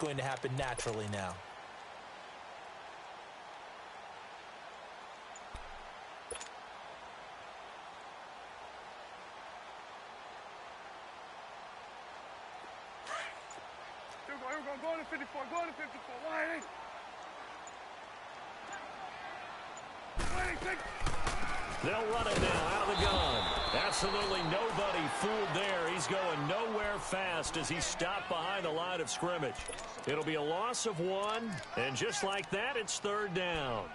going to happen naturally now. Here we go, go to 54, go to 54, wide. They'll run it now out of the gun. Absolutely nobody fooled there. He's going nowhere fast as he's stopped behind the line of scrimmage. It'll be a loss of 1, and just like that, it's third down.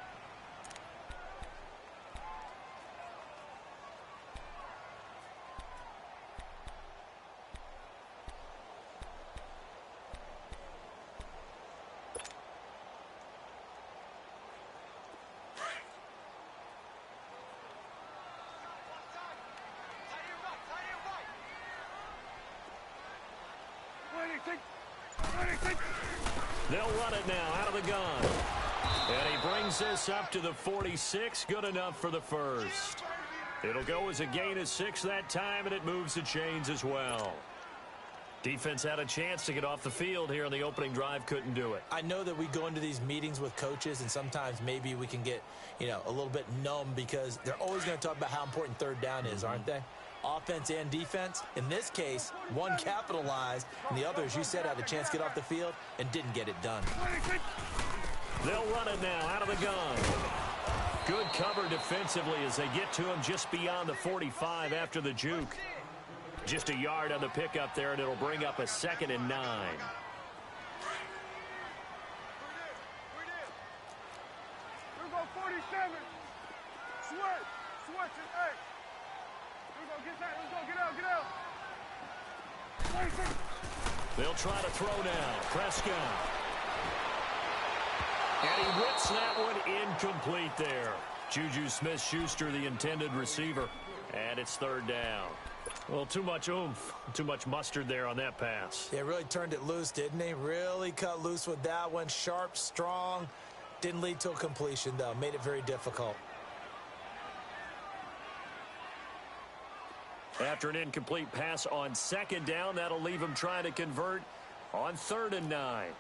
They'll run it now out of the gun. And he brings this up to the 46. Good enough for the first. It'll go as a gain of 6 that time, and it moves the chains as well. Defense had a chance to get off the field here in the opening drive. Couldn't do it. I know that we go into these meetings with coaches, and sometimes maybe we can get, a little bit numb because they're always going to talk about how important third down is, aren't they? Offense and defense. In this case, one capitalized, and the other, as you said, had a chance to get off the field and didn't get it done. They'll run it now out of the gun. Good cover defensively as they get to him just beyond the 45 after the juke. Just a yard on the pickup there, and it'll bring up a 2nd and 9. Here we go, 47. Switch it, hey. Here we go, get that, let's go, get out. 26. They'll try to throw now. Prescott. And he whips that one incomplete there. Juju Smith-Schuster, the intended receiver. And it's third down. Well, too much oomph, too much mustard there on that pass. Yeah, really turned it loose, didn't he? Really cut loose with that one. Sharp, strong. Didn't lead to a completion, though. Made it very difficult. After an incomplete pass on 2nd down, that'll leave him trying to convert on 3rd and 9.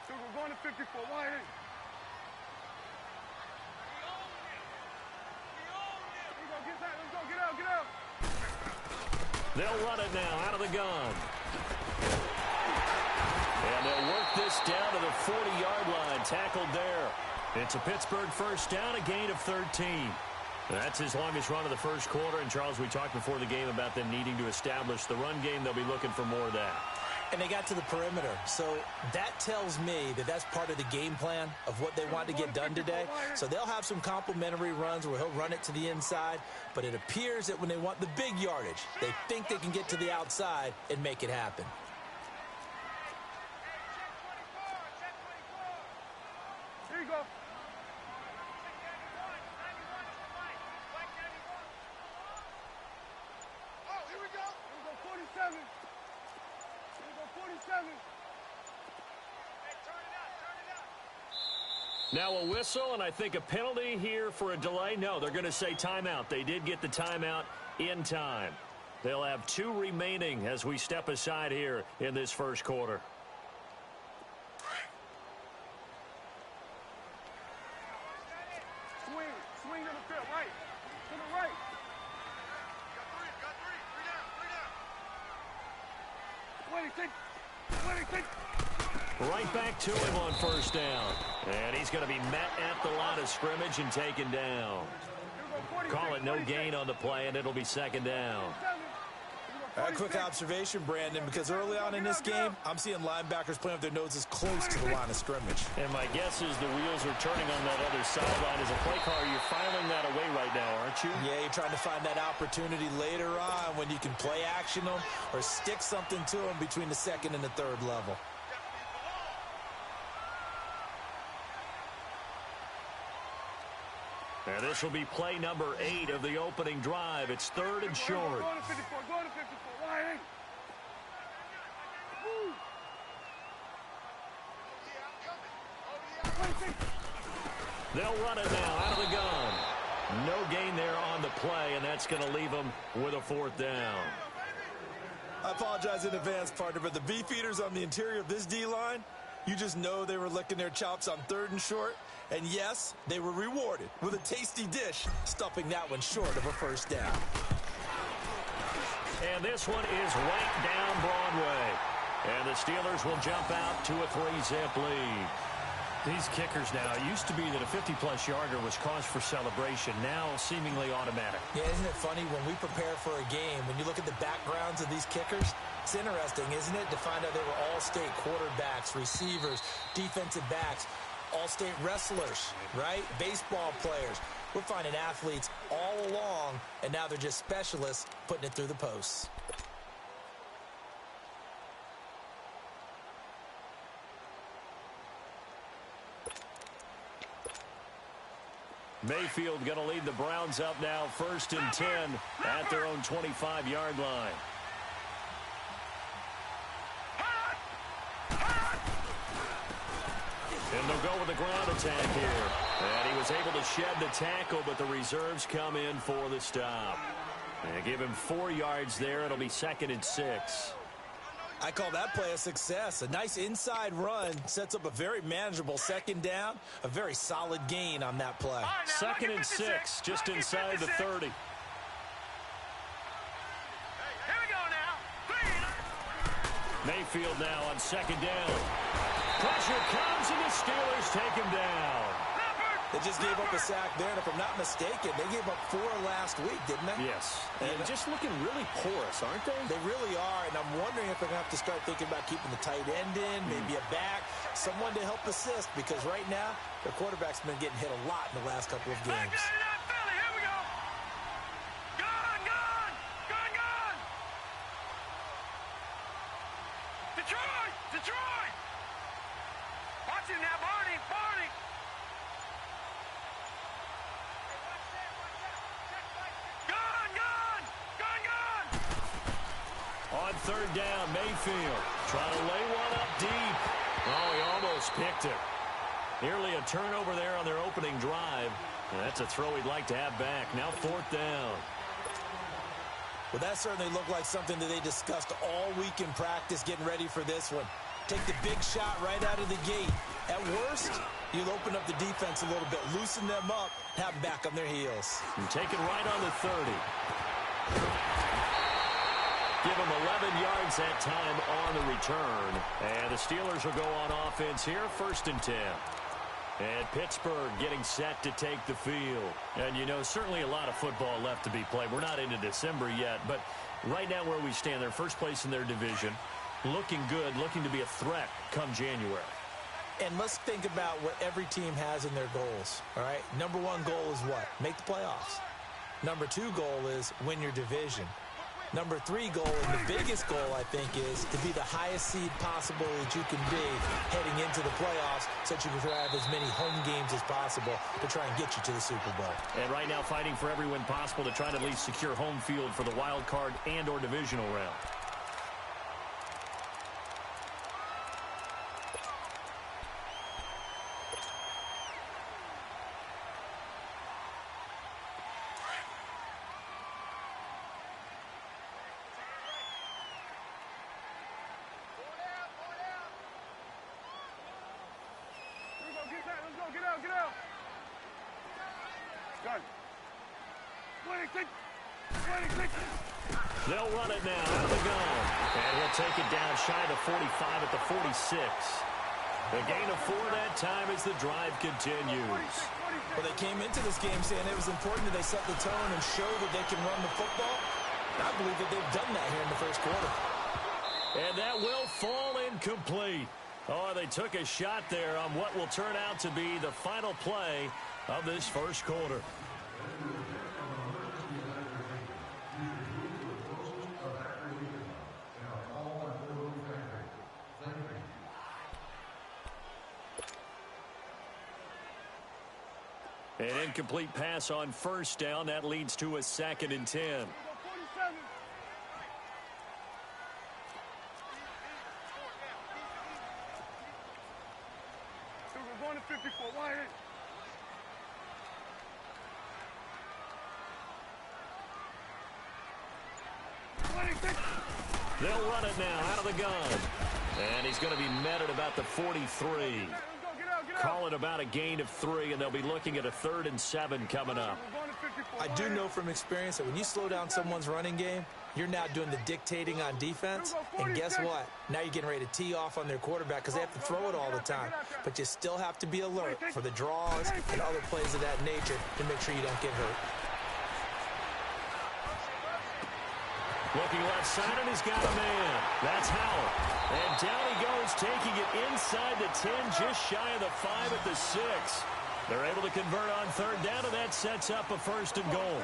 We're going to 54, wide. Let's go, get out. They'll run it now out of the gun. And they'll work this down to the 40-yard line, tackled there. It's a Pittsburgh first down, a gain of 13. That's his longest run of the first quarter. And, Charles, we talked before the game about them needing to establish the run game. They'll be looking for more of that. And they got to the perimeter. So that tells me that that's part of the game plan of what they want to get done today. So they'll have some complimentary runs where he'll run it to the inside. But it appears that when they want the big yardage, they think they can get to the outside and make it happen. Here you go. Oh, here we go. Here we go, 47. Here we go, 47. Hey, turn it up. Now a whistle, and I think a penalty here for a delay. No, they're going to say timeout. They did get the timeout in time. They'll have 2 remaining as we step aside here in this first quarter. Swing to the field, right. To the right. Got 3. Right back to him on first down. And he's going to be met at the line of scrimmage and taken down. Call it no gain on the play, and it'll be 2nd down. A quick observation, Brandon, because early on in this game, I'm seeing linebackers playing with their noses close to the line of scrimmage. And my guess is the wheels are turning on that other sideline. As a play caller, you're filing that away right now, aren't you? Yeah, you're trying to find that opportunity later on when you can play action them or stick something to them between the 2nd and the 3rd level. And this will be play number 8 of the opening drive. It's 3rd and short. Go to 54, wide. They'll run it now out of the gun. No gain there on the play, and that's going to leave them with a 4th down. I apologize in advance, partner, but the beefeaters on the interior of this D-line, you just know they were licking their chops on 3rd and short. And yes, they were rewarded with a tasty dish, stuffing that one short of a 1st down. And this one is right down Broadway. And the Steelers will jump out to a 3-zip lead. These kickers now, it used to be that a 50-plus yarder was cause for celebration, now seemingly automatic. Yeah, isn't it funny when we prepare for a game, when you look at the backgrounds of these kickers, it's interesting, isn't it, to find out they were all-state quarterbacks, receivers, defensive backs, all-state wrestlers, right? Baseball players. We're finding athletes all along, and now they're just specialists putting it through the posts. Mayfield going to lead the Browns up now, 1st and 10 at their own 25-yard line. And they'll go with the ground attack here. And he was able to shed the tackle, but the reserves come in for the stop. And give him 4 yards there. It'll be 2nd and 6. I call that play a success. A nice inside run sets up a very manageable 2nd down. A very solid gain on that play. 2nd and 6, just inside the 30. Here we go now. Mayfield now on 2nd down. Pressure comes, and the Steelers take him down. They just gave up a sack there, and if I'm not mistaken, they gave up 4 last week, didn't they? Yes. And just looking really porous, aren't they? They really are, and I'm wondering if they're going to have to start thinking about keeping the tight end in, maybe a back, someone to help assist, because right now, their quarterback's been getting hit a lot in the last couple of games. Here we go. Gone. Detroit. Watch him now, Barney. On 3rd down, Mayfield trying to lay one up deep. Oh, he almost picked it. Nearly a turnover there on their opening drive. And that's a throw he'd like to have back. Now 4th down. Well, that certainly looked like something that they discussed all week in practice getting ready for this one. Take the big shot right out of the gate. At worst, you'll open up the defense a little bit, loosen them up, have them back on their heels. And take it right on the 30. Give him 11 yards that time on the return. And the Steelers will go on offense here, 1st and 10. And Pittsburgh getting set to take the field. And, you know, certainly a lot of football left to be played. We're not into December yet, but right now where we stand, they're first place in their division. Looking good, looking to be a threat come January. And let's think about what every team has in their goals, all right? Number 1 goal is what? Make the playoffs. Number 2 goal is win your division. Number 3 goal, and the biggest goal, I think, is to be the highest seed possible that you can be heading into the playoffs so that you can have as many home games as possible to try and get you to the Super Bowl. And right now fighting for every win possible to try to at least secure home field for the wild card and or divisional round. Get out. Gun. 26. They'll run it now out of the gun. And he'll take it down shy of the 45 at the 46. The gain of 4 that time as the drive continues. Well, they came into this game saying it was important that they set the tone and show that they can run the football. I believe that they've done that here in the first quarter. And that will fall incomplete. Oh, they took a shot there on what will turn out to be the final play of this first quarter. An incomplete pass on first down. That leads to a 2nd and 10. We're going to 54. Why? They'll run it now out of the gun. And he's going to be met at about the 43. Call it about a gain of 3, and they'll be looking at a 3rd and 7 coming up. I do know from experience that when you slow down someone's running game, you're now doing the dictating on defense. And guess what? Now you're getting ready to tee off on their quarterback because they have to throw it all the time. But you still have to be alert for the draws and other plays of that nature to make sure you don't get hurt. Looking left side, and he's got a man. That's Howell. And down he goes, taking it inside the 10, just shy of the 5 at the 6. They're able to convert on 3rd down, and that sets up a 1st and goal.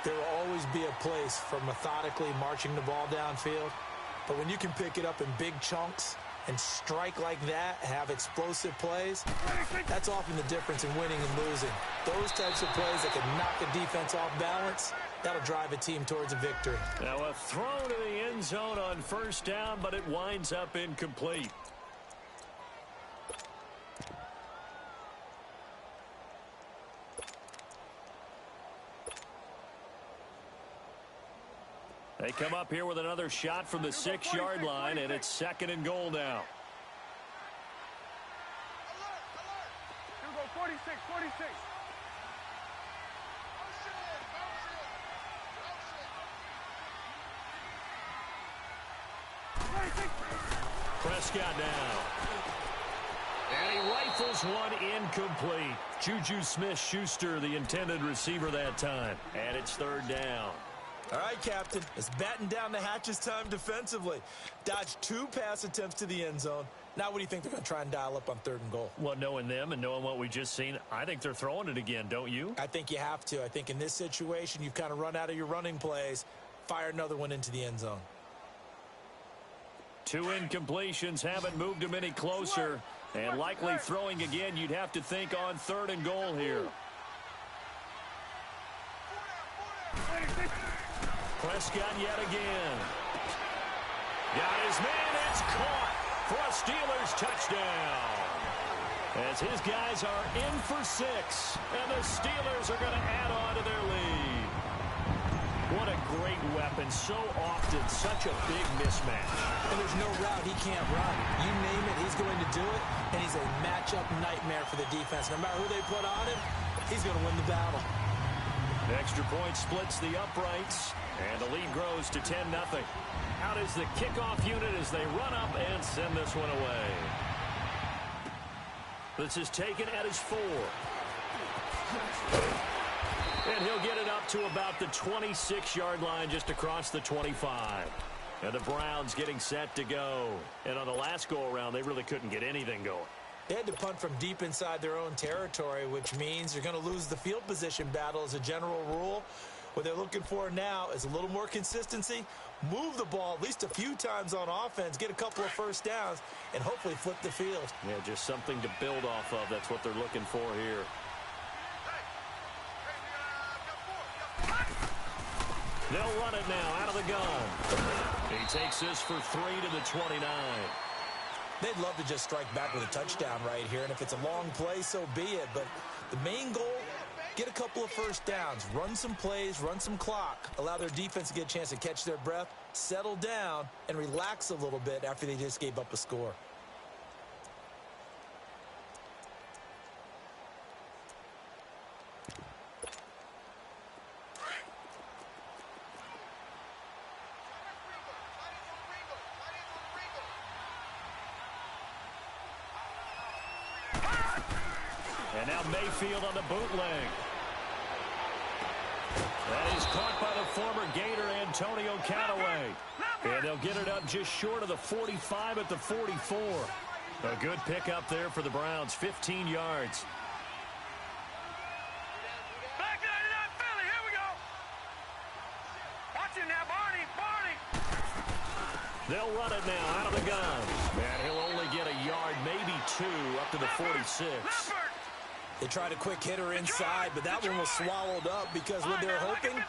There will always be a place for methodically marching the ball downfield. But when you can pick it up in big chunks and strike like that, have explosive plays, that's often the difference in winning and losing. Those types of plays that can knock the defense off balance, that'll drive a team towards a victory. Now a throw to the end zone on 1st down, but it winds up incomplete. They come up here with another shot from the 6-yard line, and it's 2nd and goal now. Here we go, 46, 46. Prescott down. And he rifles one incomplete. Juju Smith-Schuster, the intended receiver that time. And it's 3rd down. All right, Captain, it's batten down the hatches time defensively. Dodged 2 pass attempts to the end zone. Now what do you think they're going to try and dial up on 3rd and goal? Well, knowing them and knowing what we just seen, I think they're throwing it again, don't you? I think you have to. I think in this situation, you've kind of run out of your running plays. Fire another one into the end zone. 2 incompletions haven't moved him any closer. And likely throwing again, you'd have to think on 3rd and goal here. Prescott yet again. Got his man. It's caught for a Steelers touchdown. As his guys are in for 6. And the Steelers are going to add on to their lead. What a great weapon. So often such a big mismatch. And there's no route he can't run. You name it, he's going to do it. And he's a matchup nightmare for the defense. No matter who they put on him, he's going to win the battle. Extra point splits the uprights. And the lead grows to 10-0. Out is the kickoff unit as they run up and send this one away. This is taken at his 4. And he'll get it up to about the 26-yard line just across the 25. And the Browns getting set to go. And on the last go-around, they really couldn't get anything going. They had to punt from deep inside their own territory, which means you're going to lose the field position battle as a general rule. What they're looking for now is a little more consistency, move the ball at least a few times on offense, get a couple of 1st downs, and hopefully flip the field. Yeah, just something to build off of. That's what they're looking for here. They'll run it now out of the gun. He takes this for 3 to the 29. They'd love to just strike back with a touchdown right here, and if it's a long play, so be it. But the main goal, get a couple of 1st downs, run some plays, run some clock, allow their defense to get a chance to catch their breath, settle down, and relax a little bit after they just gave up a score. And now Mayfield on the bootleg. That is caught by the former Gator Antonio Callaway. And they'll get it up just short of the 45 at the 44. A good pickup there for the Browns, 15 yards. Back to 99 Philly, here we go. Watch it now, Barney, Barney. They'll run it now out of the gun. And he'll only get a yard, maybe 2, up to the 46. They tried a quick hitter inside, but that one was swallowed up because what they're hoping,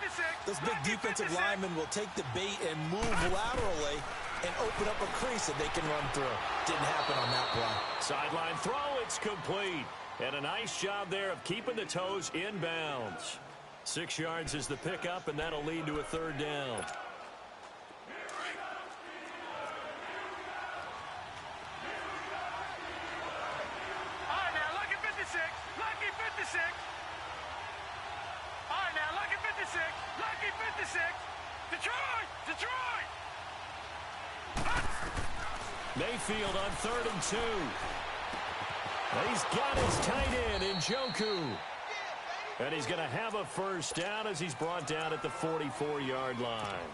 this big defensive lineman will take the bait and move laterally and open up a crease that they can run through. Didn't happen on that play. Sideline throw, it's complete. And a nice job there of keeping the toes in bounds. 6 yards is the pickup, and that'll lead to a 3rd down. Lucky 56. Detroit! Detroit! Mayfield on 3rd and 2. He's got his tight end in Njoku. And he's going to have a first down as he's brought down at the 44-yard line.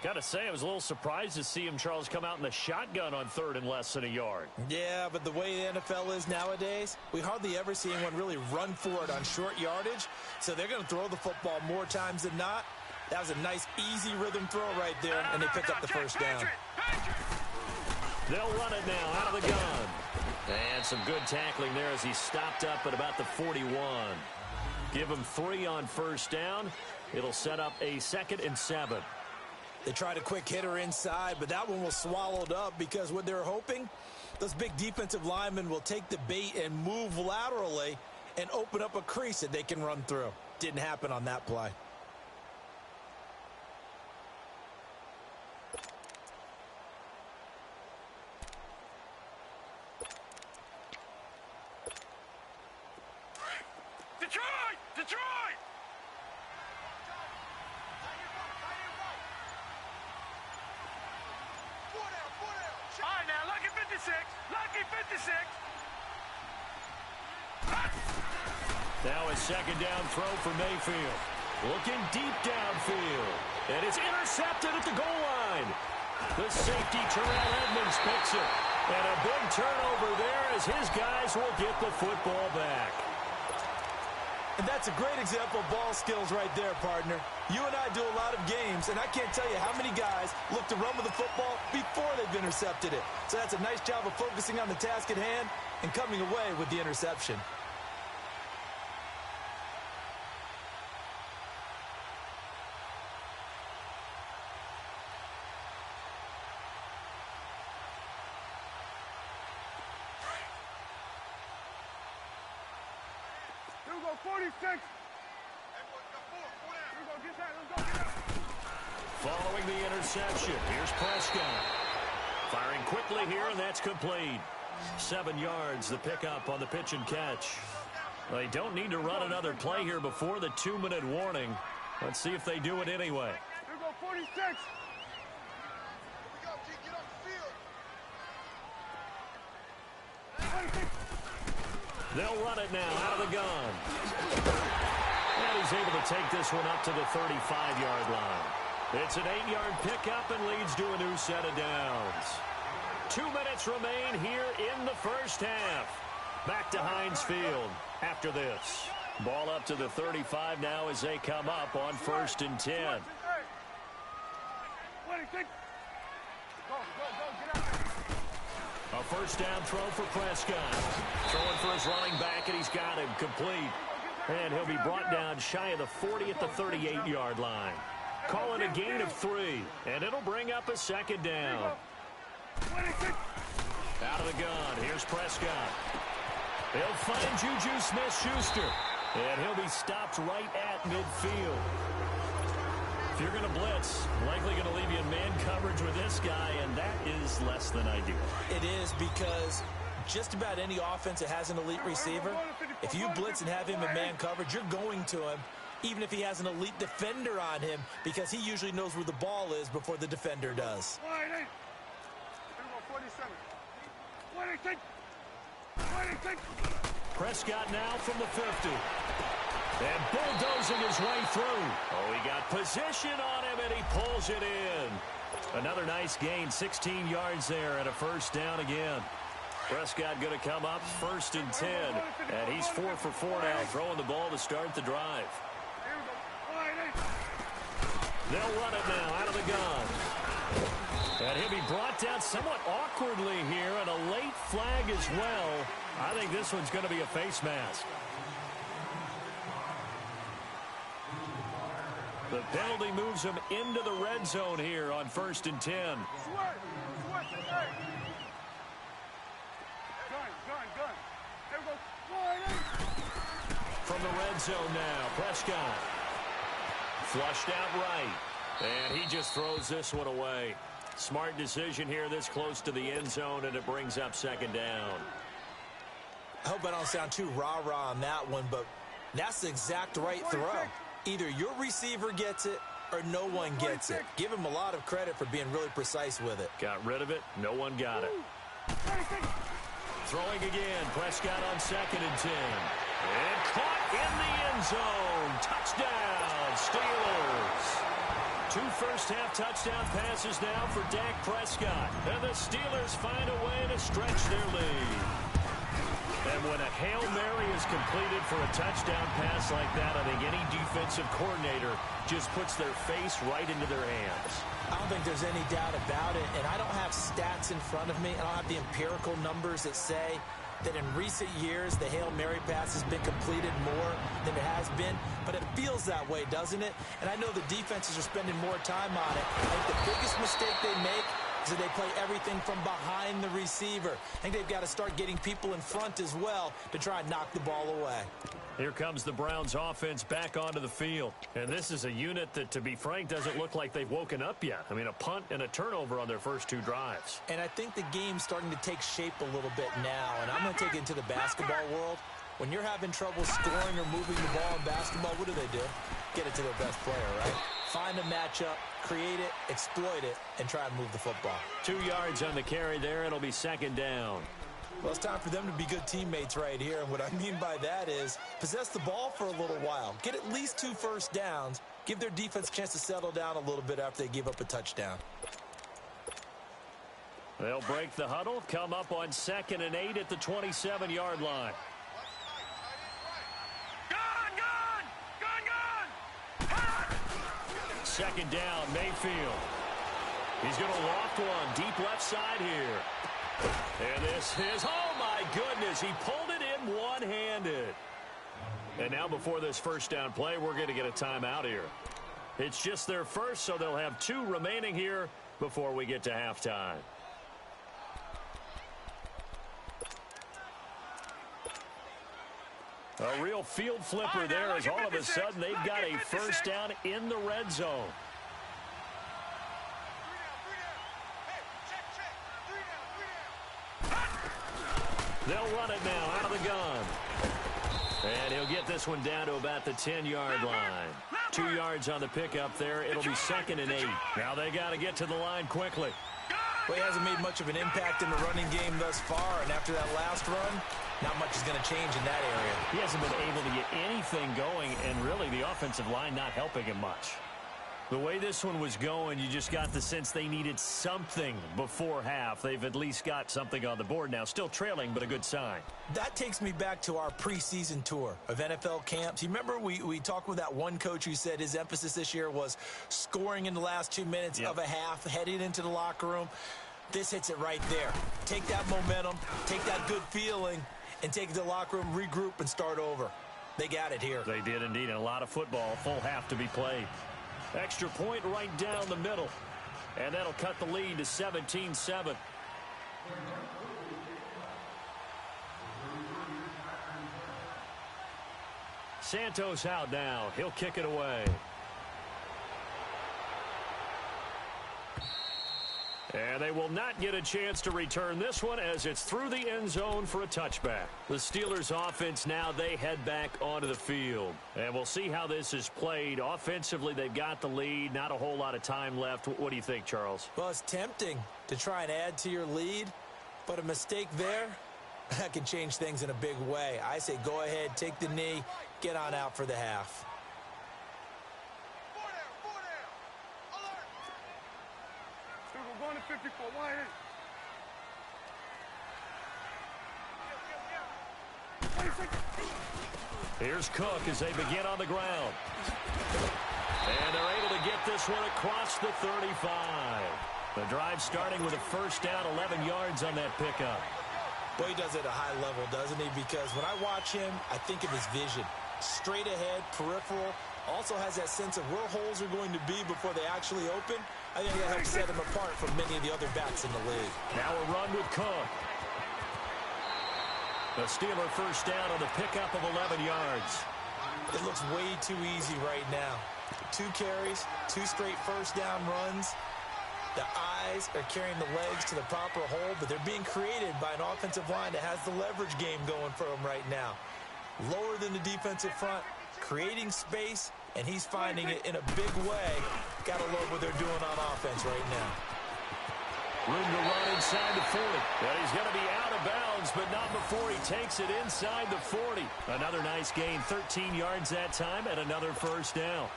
Got to say, I was a little surprised to see him, Charles, come out in the shotgun on 3rd and less than a yard. Yeah, but the way the NFL is nowadays, we hardly ever see anyone really run for it on short yardage. So they're going to throw the football more times than not. That was a nice, easy rhythm throw right there, and they pick up the first down. They'll run it now out of the gun. And some good tackling there as he stopped up at about the 41. Give him 3 on first down. It'll set up a 2nd and 7. They tried a quick hitter inside, but that one was swallowed up because what they're hoping, those big defensive linemen will take the bait and move laterally and open up a crease that they can run through. Didn't happen on that play. Detroit! Detroit! All right, now, Lucky 56. Lucky 56. Now a 2nd down throw for Mayfield. Looking deep downfield. And it's intercepted at the goal line. The safety, Terrell Edmonds, picks it. And a big turnover there as his guys will get the football back. And that's a great example of ball skills right there, partner. You and I do a lot of games, and I can't tell you how many guys look to run with the football before they've intercepted it. So that's a nice job of focusing on the task at hand and coming away with the interception. Here we go, 46. Here we go, get that, let's go, get that. Following the interception, here's Prescott. Firing quickly here, and that's complete. 7 yards, the pickup on the pitch and catch. They don't need to run another play here before the 2-minute warning. Let's see if they do it anyway. Here we go, 46. Here we go, G, get off the field. 46. They'll run it now out of the gun. And he's able to take this one up to the 35-yard line. It's an 8-yard pickup and leads to a new set of downs. 2 minutes remain here in the first half. Back to Heinz Field after this. Ball up to the 35 now as they come up on 1st and 10. 26. Go, get out. A first down throw for Prescott. Throwing for his running back, and he's got him complete. And he'll be brought down shy of the 40 at the 38-yard line. Call it a gain of 3, and it'll bring up a 2nd down. 26. Out of the gun, here's Prescott. He'll find Juju Smith-Schuster, and he'll be stopped right at midfield. If you're going to blitz, likely going to leave you in man coverage with this guy, and that is less than ideal. It is because just about any offense that has an elite receiver, if you blitz and have him in man coverage, you're going to him, even if he has an elite defender on him, because he usually knows where the ball is before the defender does. 47. 26. 26. Prescott now from the 50. And bulldozing his way through. Oh, he got position on him, and he pulls it in. Another nice gain, 16 yards there, and a first down again. Prescott going to come up 1st and 10. And he's 4 for 4 now, throwing the ball to start the drive. They'll run it now out of the gun. And he'll be brought down somewhat awkwardly here, and a late flag as well. I think this one's going to be a face mask. The penalty moves him into the red zone here on 1st and 10. Gun. There we go. From the red zone now, Prescott. Flushed out right. And he just throws this one away. Smart decision here this close to the end zone, and it brings up 2nd down. I hope I don't sound too rah-rah on that one, but that's the exact right throw. Either your receiver gets it or no one gets it. Give him a lot of credit for being really precise with it. Got rid of it. No one got it. Throwing again. Prescott on 2nd and 10. And caught in the end zone. Touchdown, Steelers. 2 first-half touchdown passes now for Dak Prescott. And the Steelers find a way to stretch their lead. And when a Hail Mary is completed for a touchdown pass like that, I think any defensive coordinator just puts their face right into their hands. I don't think there's any doubt about it, and I don't have stats in front of me. I don't have the empirical numbers that say that in recent years the Hail Mary pass has been completed more than it has been, but it feels that way, doesn't it? And I know the defenses are spending more time on it. I think the biggest mistake they make is that they play everything from behind the receiver. I think they've got to start getting people in front as well to try and knock the ball away. Here comes the Browns offense back onto the field. And this is a unit that, to be frank, doesn't look like they've woken up yet. I mean, a punt and a turnover on their first 2 drives. And I think the game's starting to take shape a little bit now. And I'm going to take it into the basketball world. When you're having trouble scoring or moving the ball in basketball, what do? Get it to their best player, right? Find a matchup, create it, exploit it, and try and move the football. 2 yards on the carry there. It'll be 2nd down. Well, it's time for them to be good teammates right here. And what I mean by that is possess the ball for a little while. Get at least 2 first downs. Give their defense a chance to settle down a little bit after they give up a touchdown. They'll break the huddle, come up on 2nd and 8 at the 27-yard line. Second down, Mayfield. He's going to loft one deep left side here. And this is, oh my goodness, he pulled it in one-handed. And now before this first down play, we're going to get a timeout here. It's just their first, so they'll have 2 remaining here before we get to halftime. A real field flipper there as all of a sudden they've got a first down in the red zone. They'll run it now out of the gun. And he'll get this one down to about the 10-yard line. 2 yards on the pickup there. It'll be 2nd and 8. Now they got to get to the line quickly. Well, he hasn't made much of an impact in the running game thus far, and after that last run, not much is going to change in that area. He hasn't been able to get anything going, and really the offensive line not helping him much. The way this one was going, you just got the sense they needed something before half. They've at least got something on the board now. Still trailing, but a good sign. That takes me back to our preseason tour of NFL camps. You remember we talked with that one coach who said his emphasis this year was scoring in the last 2 minutes of a half, heading into the locker room. This hits it right there. Take that momentum, take that good feeling, and take it to the locker room, regroup, and start over. They got it here. They did indeed, and a lot of football, full half to be played. Extra point right down the middle. And that'll cut the lead to 17-7. Santos out now. He'll kick it away. And they will not get a chance to return this one as it's through the end zone for a touchback. The Steelers offense now, they head back onto the field. And we'll see how this is played. Offensively, they've got the lead. Not a whole lot of time left. What do you think, Charles? Well, it's tempting to try and add to your lead, but a mistake there, that can change things in a big way. I say go ahead, take the knee, get on out for the half. Going to 54, wide in. Here's Cook as they begin on the ground. And they're able to get this one across the 35. The drive starting with a first down, 11 yards on that pickup. Boy, he does it at a high level, doesn't he? Because when I watch him, I think of his vision. Straight ahead, peripheral. Also has that sense of where holes are going to be before they actually open. I think that helps set him apart from many of the other backs in the league. Now a run with Cook. The Steeler first down on the pickup of 11 yards. It looks way too easy right now. 2 carries, 2 straight first down runs. The eyes are carrying the legs to the proper hole, but they're being created by an offensive line that has the leverage game going for them right now. Lower than the defensive front, creating space, and he's finding it in a big way. Got to love what they're doing on offense right now. Room to run inside the 40. And he's going to be out of bounds, but not before he takes it inside the 40. Another nice gain, 13 yards that time, and another first down.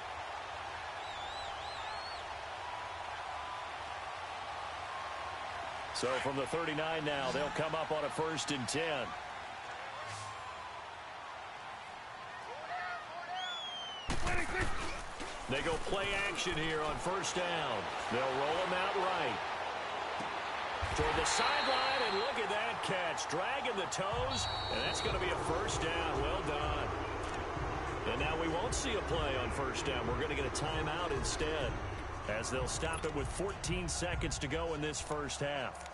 So from the 39 now, they'll come up on a 1st and 10. They go play action here on 1st down. They'll roll him out right. Toward the sideline, and look at that catch. Dragging the toes, and that's going to be a 1st down. Well done. And now we won't see a play on 1st down. We're going to get a timeout instead, as they'll stop it with 14 seconds to go in this 1st half.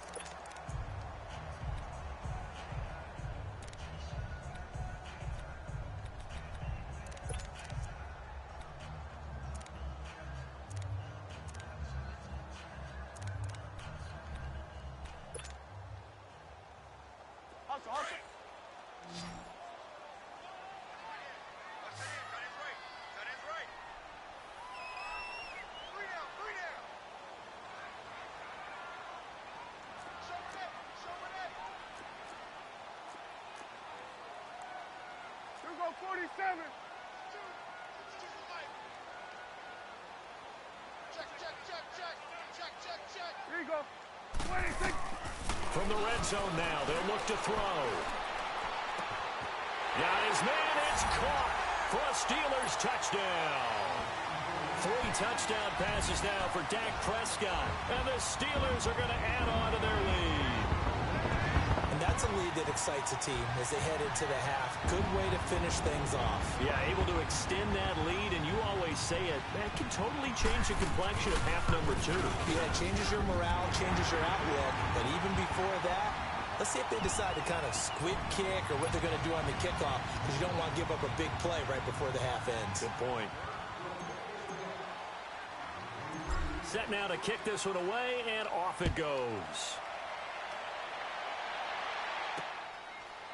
Go 47. Here you go. 26. From the red zone now, they'll look to throw. Got his man, it's caught for a Steelers touchdown. 3 touchdown passes now for Dak Prescott, and the Steelers are going to add on to their lead. And that's a lead that excites a team as they head into the half. Good way to finish things off. Yeah, able to extend that lead, and you always say it, that can totally change the complexion of half number 2. Yeah, it changes your morale, changes your outlook. But even before that, let's see if they decide to kind of squib kick or what they're going to do on the kickoff, because you don't want to give up a big play right before the half ends. Good point. Set now to kick this one away, and off it goes.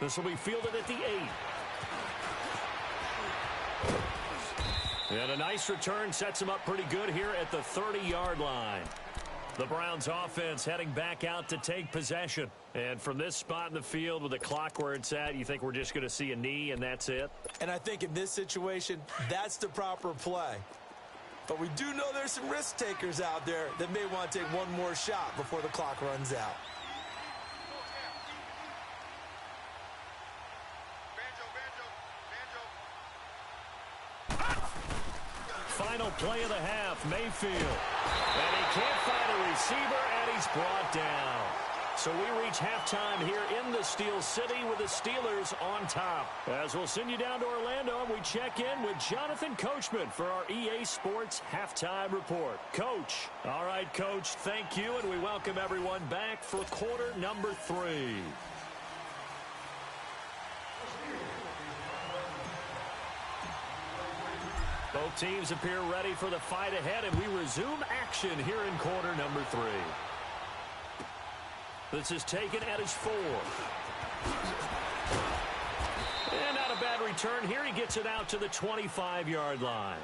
This will be fielded at the 8. And a nice return sets him up pretty good here at the 30-yard line. The Browns offense heading back out to take possession. And from this spot in the field with the clock where it's at, you think we're just going to see a knee and that's it? And I think in this situation, that's the proper play. But we do know there's some risk takers out there that may want to take one more shot before the clock runs out. Final play of the half, Mayfield. And he can't find a receiver, and he's brought down. So we reach halftime here in the Steel City with the Steelers on top. As we'll send you down to Orlando, and we check in with Jonathan Coachman for our EA Sports Halftime Report. Coach. All right, Coach, thank you, and we welcome everyone back for quarter number 3. Both teams appear ready for the fight ahead, and we resume action here in quarter number 3. This is taken at his 4. And not a bad return here. He gets it out to the 25-yard line.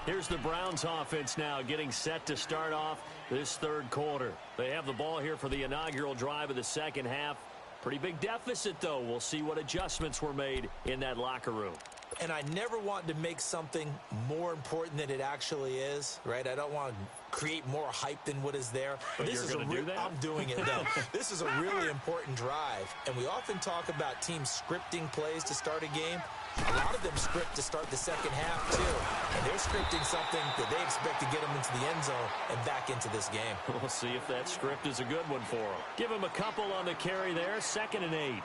Here's the Browns offense now getting set to start off this 3rd quarter. They have the ball here for the inaugural drive of the 2nd half. Pretty big deficit, though. We'll see what adjustments were made in that locker room. And I never want to make something more important than it actually is, right? I don't want to create more hype than what is there. But this is do that? I'm doing it, though. This is a really important drive. And we often talk about teams scripting plays to start a game. A lot of them script to start the 2nd half, too. And they're scripting something that they expect to get them into the end zone and back into this game. We'll see if that script is a good one for them. Give him a couple on the carry there, 2nd and 8.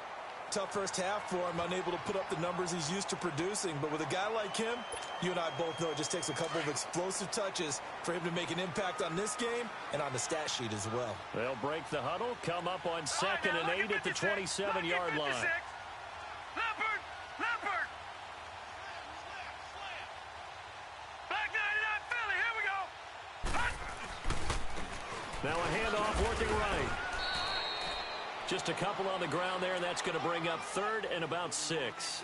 Tough first half for him, unable to put up the numbers he's used to producing. But with a guy like him, you and I both know it just takes a couple of explosive touches for him to make an impact on this game and on the stat sheet as well. They'll break the huddle, come up on 2nd and 8 at the 27-yard line. Leopard! Leopard! Black 99 Philly, here we go! Now a handoff working right. Just a couple on the ground there, and that's going to bring up 3rd and about 6.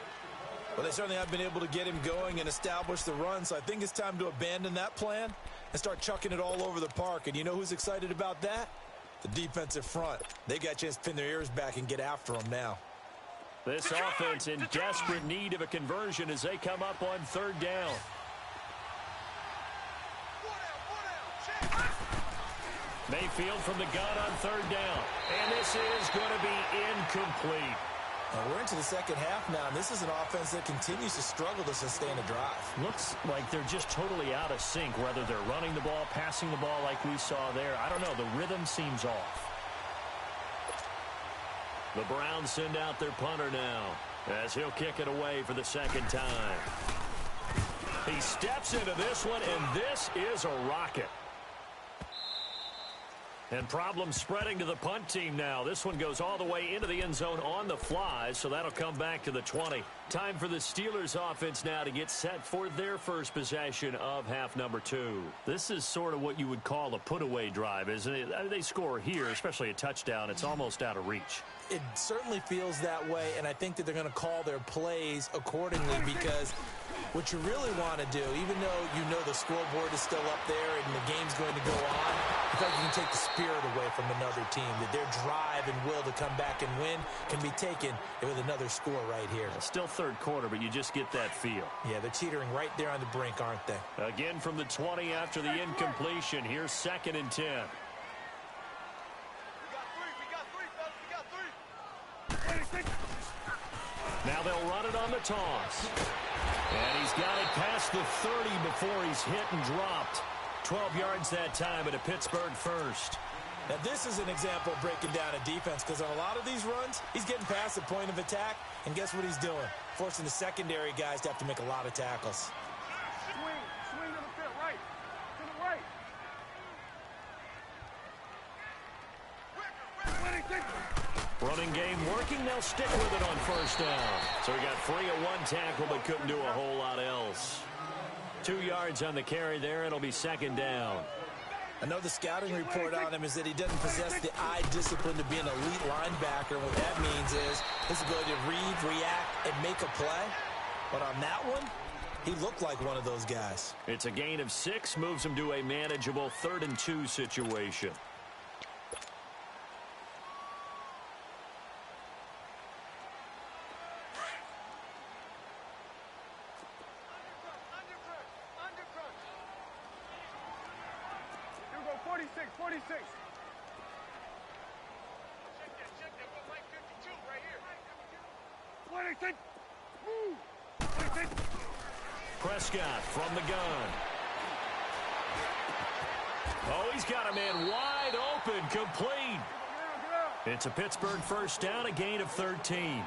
Well, they certainly have been able to get him going and establish the run, so I think it's time to abandon that plan and start chucking it all over the park. And you know who's excited about that? The defensive front. They got a chance to pin their ears back and get after him now. This offense in desperate need of a conversion as they come up on third down. Mayfield from the gun on third down. And this is going to be incomplete. We're into the second half now, and this is an offense that continues to struggle to sustain a drive. Looks like they're just totally out of sync, whether they're running the ball, passing the ball like we saw there. I don't know. The rhythm seems off. The Browns send out their punter now as he'll kick it away for the second time. He steps into this one, and this is a rocket. And problems spreading to the punt team now. This one goes all the way into the end zone on the fly, so that'll come back to the 20. Time for the Steelers offense now to get set for their first possession of half number 2. This is sort of what you would call a put-away drive, isn't it? I mean, they score here, especially a touchdown. It's almost out of reach. It certainly feels that way, and I think that they're going to call their plays accordingly because what you really want to do, even though you know the scoreboard is still up there and the game's going to go on, I feel like you can take the spirit away from another team, that their drive and will to come back and win can be taken with another score right here. Still third quarter, but you just get that feel. Yeah, they're teetering right there on the brink, aren't they? Again from the 20 after the incompletion. Here's 2nd and 10. Now they'll run it on the toss. And he's got it past the 30 before he's hit and dropped. 12 yards that time at a Pittsburgh first. Now this is an example of breaking down a defense because on a lot of these runs, he's getting past the point of attack, and guess what he's doing? Forcing the secondary guys to have to make a lot of tackles. Swing to the field, right. To the right. Running game working. They'll stick with it on first down. So he got free of one tackle but couldn't do a whole lot else. 2 yards on the carry there. It'll be 2nd down. I know the scouting report on him is that he doesn't possess the eye discipline to be an elite linebacker. And what that means is his ability to read, react, and make a play. But on that one, he looked like one of those guys. It's a gain of 6. Moves him to a manageable 3rd and 2 situation. Prescott from the gun. Oh, he's got a man wide open, complete. It's a Pittsburgh first down, a gain of 13.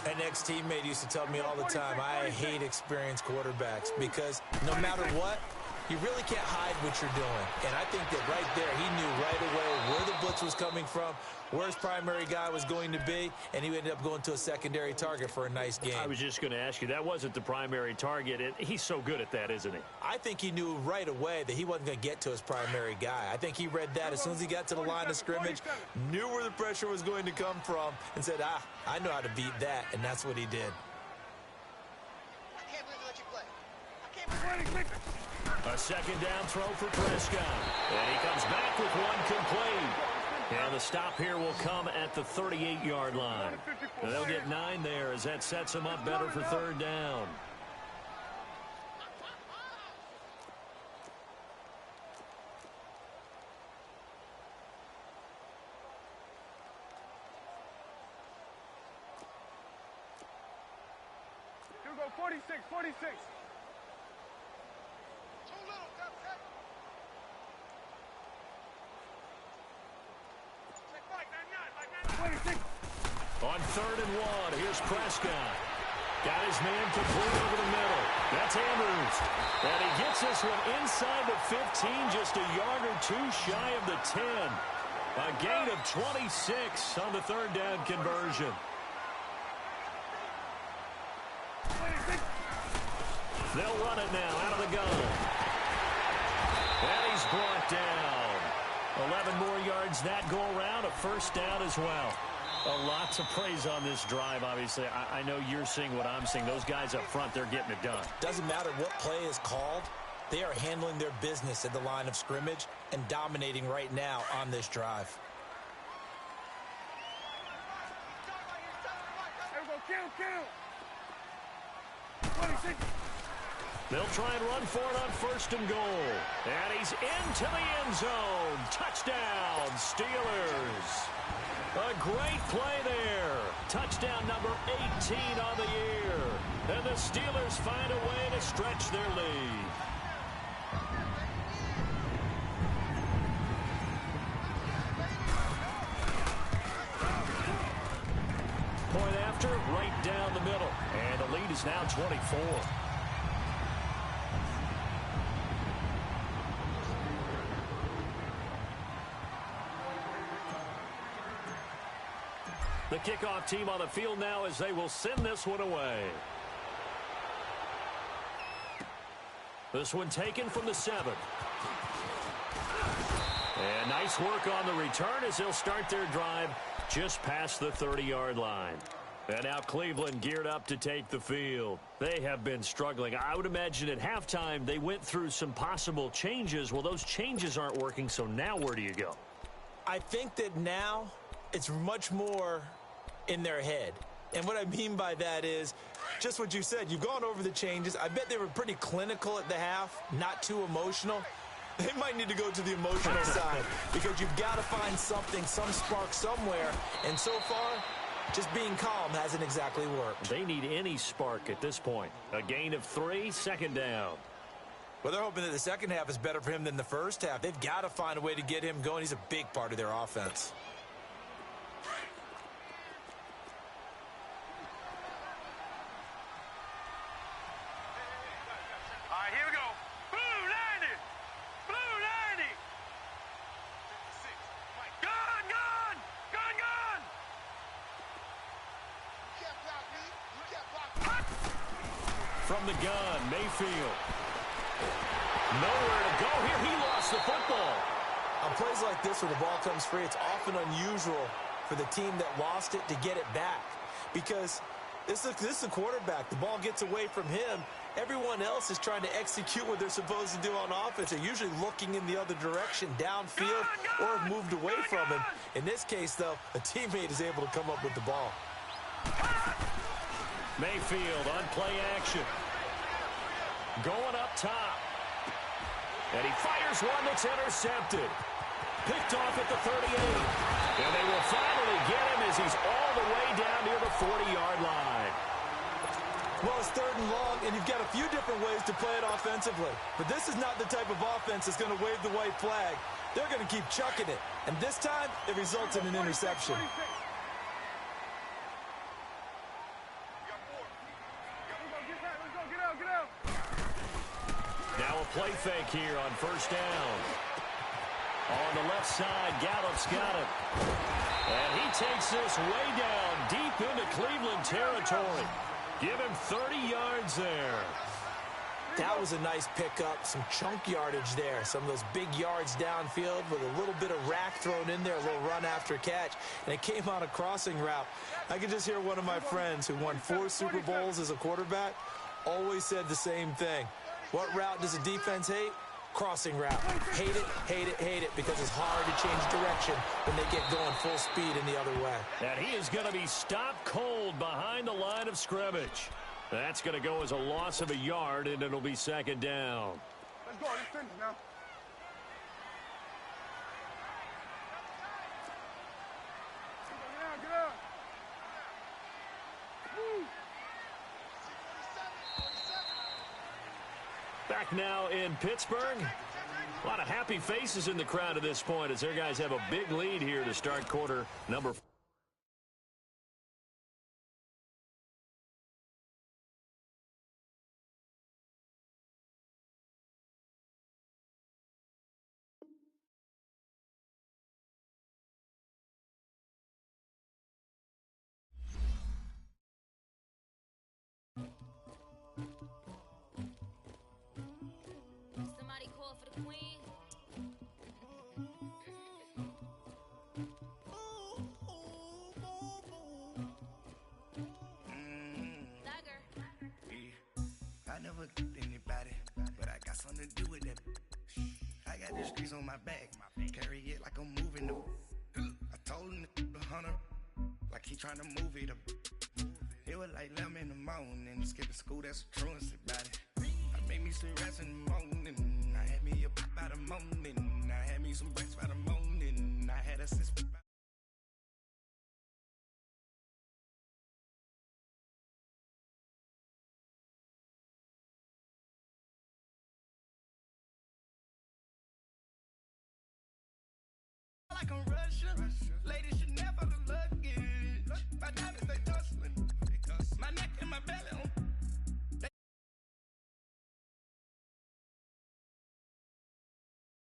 An ex-teammate used to tell me all the time, I hate experienced quarterbacks because no matter what, you really can't hide what you're doing. And I think that right there, he knew right away where the blitz was coming from, where his primary guy was going to be, and he ended up going to a secondary target for a nice game. I was just going to ask you, that wasn't the primary target. He's so good at that, isn't he? I think he knew right away that he wasn't going to get to his primary guy. I think he read that as soon as he got to the line of scrimmage, knew where the pressure was going to come from, and said, I know how to beat that, and that's what he did. I can't believe they let you play. I can't believe it. A 2nd down throw for Prescott. And he comes back with one complete. And the stop here will come at the 38-yard line. And they'll get 9 there as that sets them up better for 3rd down. Here we go, 46. On 3rd and 1, here's Prescott. Got his man complete over the middle. That's Andrews. And he gets this one inside the 15, just a yard or 2 shy of the 10. A gain of 26 on the 3rd down conversion. They'll run it now out of the gun. And he's brought down. 11 more yards that go around, a first down as well. A lot to praise on this drive, obviously. I know you're seeing what I'm seeing. Those guys up front, they're getting it done. Doesn't matter what play is called. They are handling their business at the line of scrimmage and dominating right now on this drive. Count. 26. They'll try and run for it on 1st and goal. And he's into the end zone. Touchdown, Steelers. A great play there. Touchdown number 18 on the year. And the Steelers find a way to stretch their lead. Point after, right down the middle. And the lead is now 24. The kickoff team on the field now as they will send this one away. This one taken from the 7. And nice work on the return as they'll start their drive just past the 30-yard line. And now Cleveland geared up to take the field. They have been struggling. I would imagine at halftime they went through some possible changes. Well, those changes aren't working, so now where do you go? I think that now it's much more in their head. And what I mean by that is just what you said. You've gone over the changes. I bet they were pretty clinical at the half, not too emotional. They might need to go to the emotional side because you've got to find something, some spark somewhere. And so far, just being calm hasn't exactly worked. They need any spark at this point. A gain of 3, 2nd down. Well, they're hoping that the second half is better for him than the first half. They've got to find a way to get him going. He's a big part of their offense. From the gun, Mayfield. Nowhere to go here. He lost the football. On plays like this where the ball comes free, it's often unusual for the team that lost it to get it back. Because this is the quarterback. The ball gets away from him. Everyone else is trying to execute what they're supposed to do on offense. They're usually looking in the other direction, downfield, or have moved away from him. In this case, though, a teammate is able to come up with the ball. Mayfield on play action. Going up top. And he fires one that's intercepted. Picked off at the 38. And they will finally get him as he's all the way down near the 40-yard line. Well, it's 3rd and long, and you've got a few different ways to play it offensively. But this is not the type of offense that's going to wave the white flag. They're going to keep chucking it. And this time, it results in an interception. Now a play fake here on 1st down. On the left side, Gallup's got it. And he takes this way down deep into Cleveland territory. Give him 30 yards there. That was a nice pickup, some chunk yardage there. Some of those big yards downfield with a little bit of rack thrown in there, a little run after catch. And it came on a crossing route. I could just hear one of my friends who won 4 Super Bowls as a quarterback always said the same thing. What route does a defense hate? Crossing route. Hate it, because it's hard to change direction when they get going full speed in the other way. And he is going to be stopped cold behind the line of scrimmage. That's going to go as a loss of a yard, and it'll be 2nd down. Let's go. Let's finish now. Get out. Woo. Back now in Pittsburgh. A lot of happy faces in the crowd at this point as their guys have a big lead here to start quarter number 4. Somebody call for the queen. streets on my back. Carry it like I'm moving them. I told him to 100, like he tryna move it up. It was like 11 in the morning, skipping school, that's a truancy about it. I made me some rest in the morning. I had me a pop by the morning. I had me some breaks by the morning. I had a sis. Like I'm Russia. Ladies